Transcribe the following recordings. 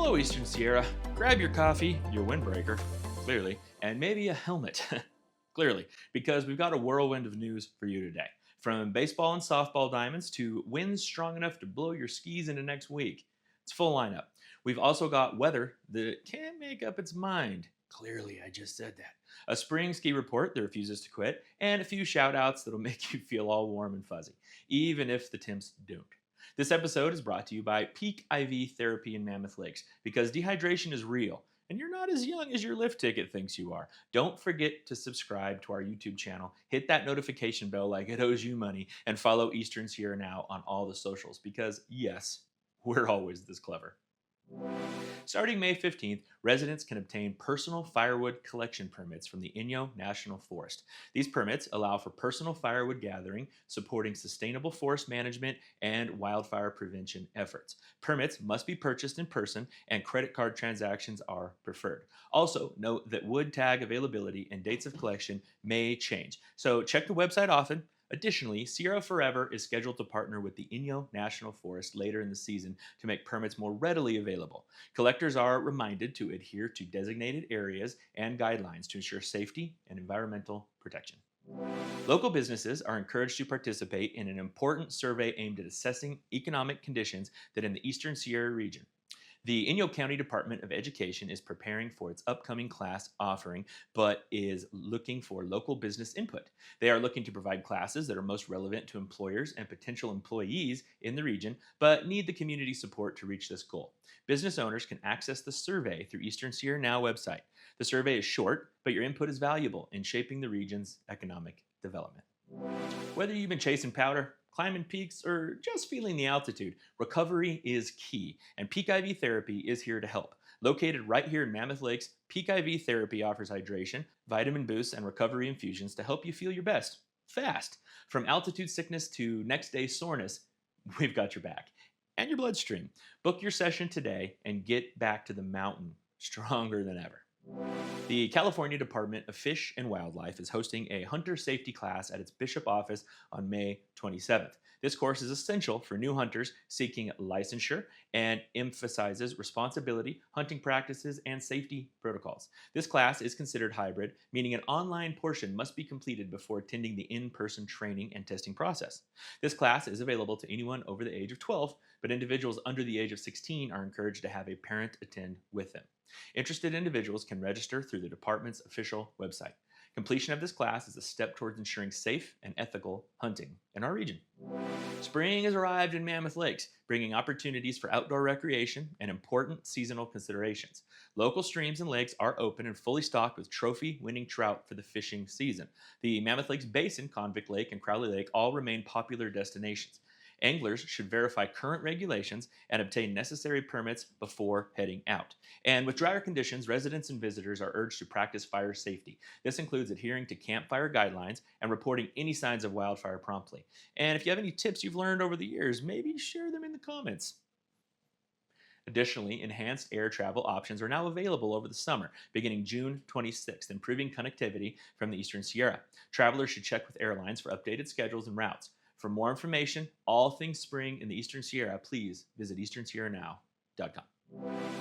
Hello, Eastern Sierra. Grab your coffee, your windbreaker, clearly, and maybe a helmet, clearly, because we've got a whirlwind of news for you today. From baseball and softball diamonds to winds strong enough to blow your skis into next week. It's full lineup. We've also got weather that can't make up its mind. Clearly, I just said that. A spring ski report that refuses to quit, and a few shout outs that'll make you feel all warm and fuzzy, even if the temps don't. This episode is brought to you by Peak IV Therapy in Mammoth Lakes because dehydration is real and you're not as young as your lift ticket thinks you are. Don't forget to subscribe to our YouTube channel, hit that notification bell like it owes you money, and follow Eastern Sierra Now on all the socials because, yes, we're always this clever. Starting May 15th, residents can obtain personal firewood collection permits from the Inyo National Forest. These permits allow for personal firewood gathering, supporting sustainable forest management and wildfire prevention efforts. Permits must be purchased in person, and credit card transactions are preferred. Also, note that wood tag availability and dates of collection may change, so check the website often. Additionally, Sierra Forever is scheduled to partner with the Inyo National Forest later in the season to make permits more readily available. Collectors are reminded to adhere to designated areas and guidelines to ensure safety and environmental protection. Local businesses are encouraged to participate in an important survey aimed at assessing economic conditions that in the Eastern Sierra region. The Inyo County Department of Education is preparing for its upcoming class offering, but is looking for local business input. They are looking to provide classes that are most relevant to employers and potential employees in the region, but need the community support to reach this goal. Business owners can access the survey through Eastern Sierra Now website. The survey is short, but your input is valuable in shaping the region's economic development. Whether you've been chasing powder, climbing peaks, or just feeling the altitude, recovery is key, and Peak IV Therapy is here to help. Located right here in Mammoth Lakes, Peak IV Therapy offers hydration, vitamin boosts, and recovery infusions to help you feel your best, fast. From altitude sickness to next day soreness, we've got your back. And your bloodstream. Book your session today and get back to the mountain stronger than ever. The California Department of Fish and Wildlife is hosting a hunter safety class at its Bishop office on May 27th. This course is essential for new hunters seeking licensure and emphasizes responsibility, hunting practices, and safety protocols. This class is considered hybrid, meaning an online portion must be completed before attending the in-person training and testing process. This class is available to anyone over the age of 12, but individuals under the age of 16 are encouraged to have a parent attend with them. Interested individuals can register through the department's official website. Completion of this class is a step towards ensuring safe and ethical hunting in our region. Spring has arrived in Mammoth Lakes, bringing opportunities for outdoor recreation and important seasonal considerations. Local streams and lakes are open and fully stocked with trophy-winning trout for the fishing season. The Mammoth Lakes Basin, Convict Lake, and Crowley Lake all remain popular destinations. Anglers should verify current regulations and obtain necessary permits before heading out. And with drier conditions, residents and visitors are urged to practice fire safety. This includes adhering to campfire guidelines and reporting any signs of wildfire promptly. And if you have any tips you've learned over the years, maybe share them in the comments. Additionally, enhanced air travel options are now available over the summer, beginning June 26th, improving connectivity from the Eastern Sierra. Travelers should check with airlines for updated schedules and routes. For more information, all things spring in the Eastern Sierra, please visit easternsierranow.com.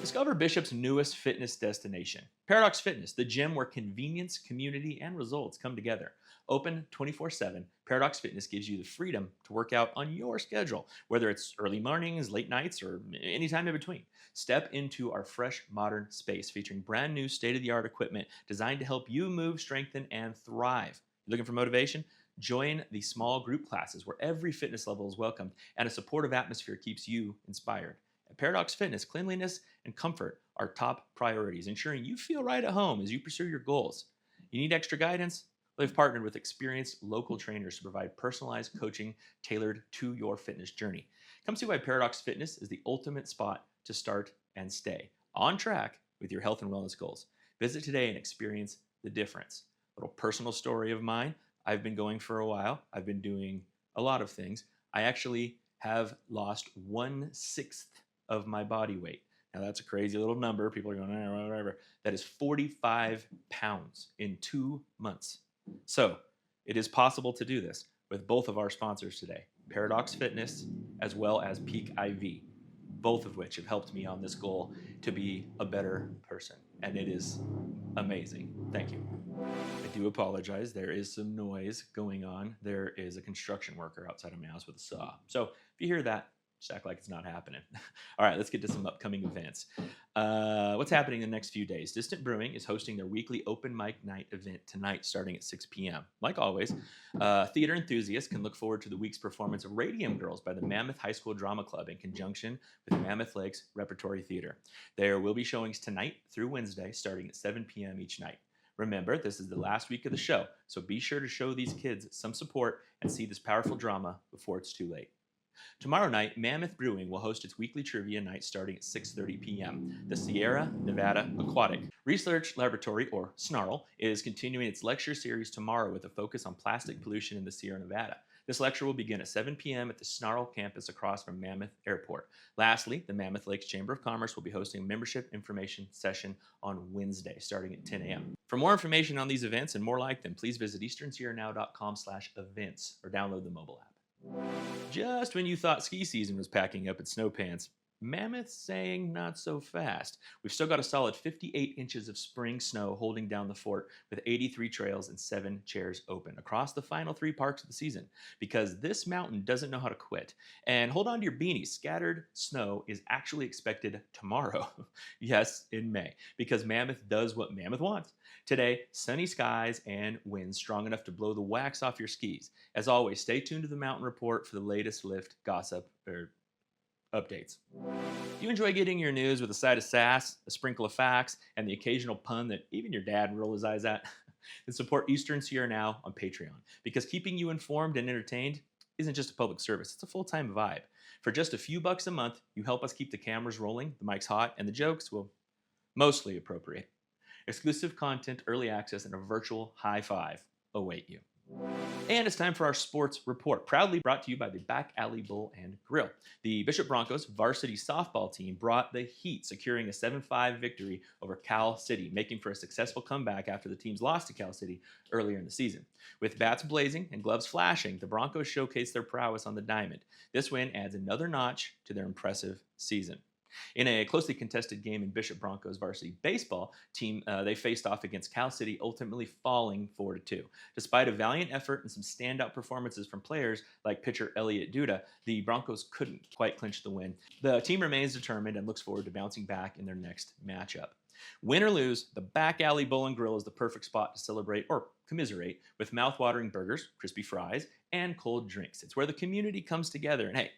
Discover Bishop's newest fitness destination, Paradox Fitness, the gym where convenience, community, and results come together. Open 24/7, Paradox Fitness gives you the freedom to work out on your schedule, whether it's early mornings, late nights, or any time in between. Step into our fresh, modern space featuring brand new state-of-the-art equipment designed to help you move, strengthen, and thrive. Looking for motivation? Join the small group classes where every fitness level is welcomed and a supportive atmosphere keeps you inspired. At Paradox Fitness, cleanliness and comfort are top priorities, ensuring you feel right at home as you pursue your goals. You need extra guidance? They've partnered with experienced local trainers to provide personalized coaching tailored to your fitness journey. Come see why Paradox Fitness is the ultimate spot to start and stay on track with your health and wellness goals. Visit today and experience the difference. A little personal story of mine. I've been going for a while. I've been doing a lot of things. I actually have lost 1/6 of my body weight. Now that's a crazy little number. People are going, whatever. That is 45 pounds in 2 months. So it is possible to do this with both of our sponsors today, Paradox Fitness as well as Peak IV. both of which have helped me on this goal to be a better person. And it is amazing. Thank you. I do apologize. There is some noise going on. There is a construction worker outside of my house with a saw. So if you hear that, just act like it's not happening. All right, let's get to some upcoming events. What's happening in the next few days? Distant Brewing is hosting their weekly open mic night event tonight starting at 6 p.m. Like always, theater enthusiasts can look forward to the week's performance of Radium Girls by the Mammoth High School Drama Club in conjunction with Mammoth Lakes Repertory Theater. There will be showings tonight through Wednesday starting at 7 p.m. each night. Remember, this is the last week of the show, so be sure to show these kids some support and see this powerful drama before it's too late. Tomorrow night, Mammoth Brewing will host its weekly trivia night starting at 6:30 p.m. The Sierra Nevada Aquatic Research Laboratory, or SNARL, is continuing its lecture series tomorrow with a focus on plastic pollution in the Sierra Nevada. This lecture will begin at 7 p.m. at the SNARL campus across from Mammoth Airport. Lastly, the Mammoth Lakes Chamber of Commerce will be hosting a membership information session on Wednesday starting at 10 a.m. For more information on these events and more like them, please visit easternsierranow.com/events or download the mobile app. Just when you thought ski season was packing up its snow pants, Mammoth's saying not so fast. We've still got a solid 58 inches of spring snow holding down the fort with 83 trails and 7 chairs open across the final 3 parks of the season because this mountain doesn't know how to quit. And hold on to your beanies. Scattered snow is actually expected tomorrow. Yes, in May, because Mammoth does what Mammoth wants. Today, sunny skies and winds strong enough to blow the wax off your skis. As always, stay tuned to the Mountain Report for the latest lift gossip updates. Do you enjoy getting your news with a side of sass, a sprinkle of facts, and the occasional pun that even your dad would roll his eyes at? Then support Eastern Sierra Now on Patreon, because keeping you informed and entertained isn't just a public service, it's a full-time vibe. For just a few bucks a month, you help us keep the cameras rolling, the mics hot, and the jokes, well, mostly appropriate. Exclusive content, early access, and a virtual high five await you. And it's time for our sports report, proudly brought to you by the Back Alley Bowl and Grill. The Bishop Broncos varsity softball team brought the heat, securing a 7-5 victory over Cal City, making for a successful comeback after the team's loss to Cal City earlier in the season. With bats blazing and gloves flashing, the Broncos showcased their prowess on the diamond. This win adds another notch to their impressive season. In a closely contested game in Bishop Broncos varsity baseball team, they faced off against Cal City, ultimately falling 4-2. Despite a valiant effort and some standout performances from players like pitcher Elliot Duda, the Broncos couldn't quite clinch the win. The team remains determined and looks forward to bouncing back in their next matchup. Win or lose, the Back Alley Bowl and Grill is the perfect spot to celebrate or commiserate with mouth-watering burgers, crispy fries, and cold drinks. It's where the community comes together. And hey,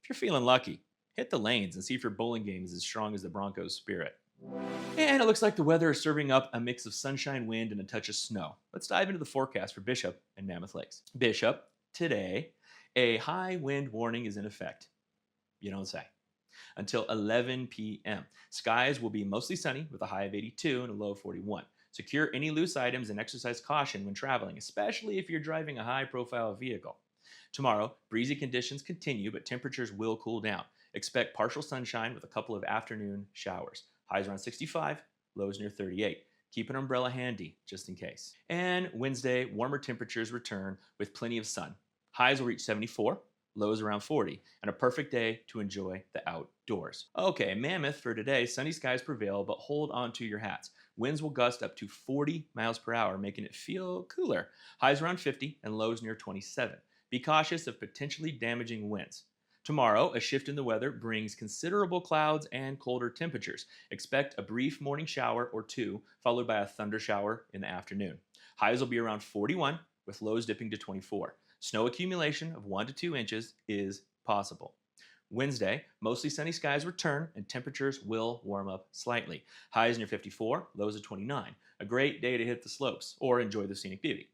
if you're feeling lucky, hit the lanes and see if your bowling game is as strong as the Broncos' spirit. And it looks like the weather is serving up a mix of sunshine, wind, and a touch of snow. Let's dive into the forecast for Bishop and Mammoth Lakes. Bishop, today, a high wind warning is in effect. You don't say. Until 11 p.m. Skies will be mostly sunny with a high of 82 and a low of 41. Secure any loose items and exercise caution when traveling, especially if you're driving a high-profile vehicle. Tomorrow, breezy conditions continue, but temperatures will cool down. Expect partial sunshine with a couple of afternoon showers. Highs around 65, lows near 38. Keep an umbrella handy, just in case. And Wednesday, warmer temperatures return with plenty of sun. Highs will reach 74, lows around 40, and a perfect day to enjoy the outdoors. Okay, Mammoth for today, sunny skies prevail, but hold on to your hats. Winds will gust up to 40 miles per hour, making it feel cooler. Highs around 50 and lows near 27. Be cautious of potentially damaging winds. Tomorrow, a shift in the weather brings considerable clouds and colder temperatures. Expect a brief morning shower or two, followed by a thunder shower in the afternoon. Highs will be around 41, with lows dipping to 24. Snow accumulation of 1 to 2 inches is possible. Wednesday, mostly sunny skies return and temperatures will warm up slightly. Highs near 54, lows of 29. A great day to hit the slopes or enjoy the scenic beauty.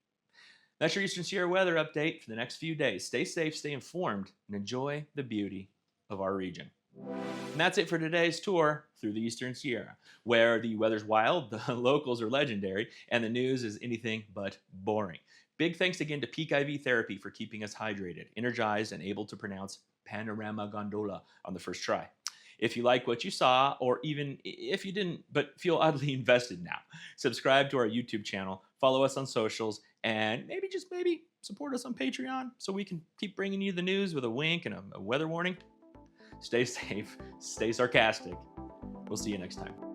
That's your Eastern Sierra weather update for the next few days. Stay safe, stay informed, and enjoy the beauty of our region. And that's it for today's tour through the Eastern Sierra, where the weather's wild, the locals are legendary, and the news is anything but boring. Big thanks again to Peak IV Therapy for keeping us hydrated, energized, and able to pronounce Panorama Gondola on the first try. If you like what you saw, or even if you didn't, but feel oddly invested now, subscribe to our YouTube channel, follow us on socials, and maybe, just maybe, support us on Patreon so we can keep bringing you the news with a wink and a weather warning. stay safe, stay sarcastic. We'll see you next time.